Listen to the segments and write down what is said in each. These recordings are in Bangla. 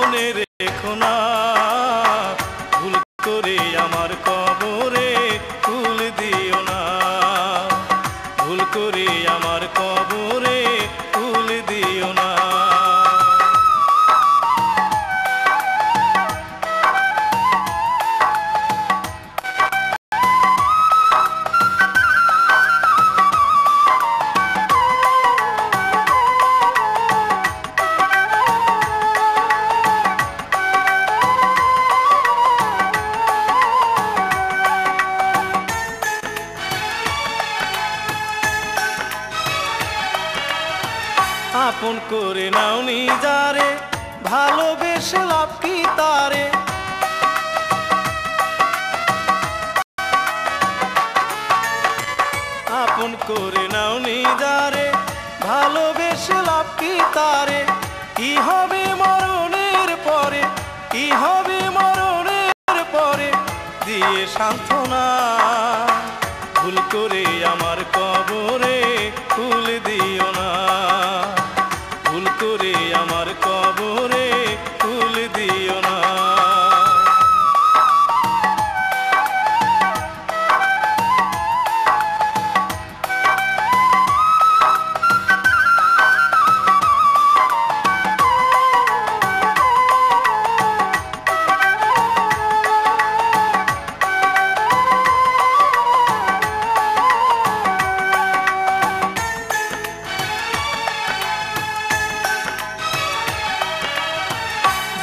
মনে রেখো না, ভুল করে আমার কবরে ফুল দিও না, ভুল করে আমার কবরে ফুল দিও না। আপন করে নাওনি যারে, ভালোবেসে লাভ কি তারে, আপন করে নাওনি যারে, ভালোবেসে লাভ কি তারে, কি হবে মরণের পরে, কি হবে মরণের পরে, দিয়ে সান্ত্বনা, ভুল করে আমার কবরে ফুল দিও না, ভুল করে আমার কবরে ফুল দিও না।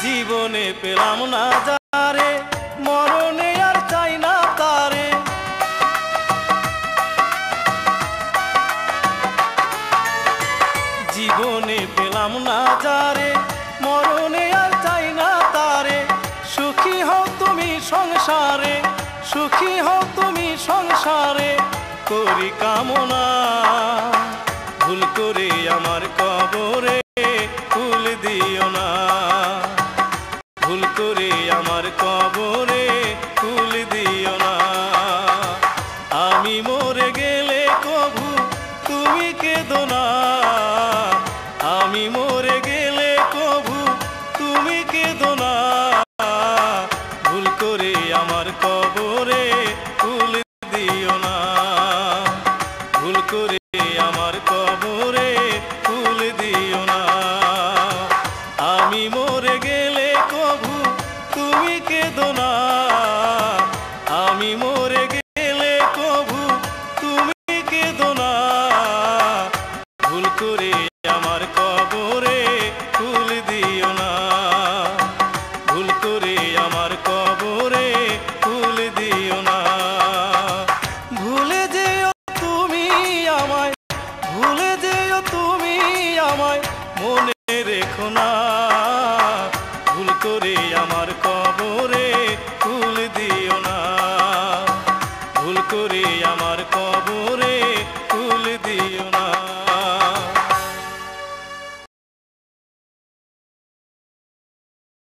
জীবনে পেলাম না যারে, মরণে আর চাই না তারে, জীবনে পেলাম না যারে, মরণে আর চাই না তারে, সুখী হও তুমি সংসারে, সুখী হও তুমি সংসারে, করি কামনা, ভুল করে আমার কবরে ফুল দিও না, ভুল করে আমার কবরে ফুল দিও না। আমি মরে গেলে কভু তুমি কেঁদো না, আমি মরে গেলে কভু তুমি কেঁদো না, ভুল করে আমার কবরে ফুল দিও না, ভুল করে আমার কবরে ফুল দিও না। আমি মরে গেলে কভু তুমি কেঁদো না।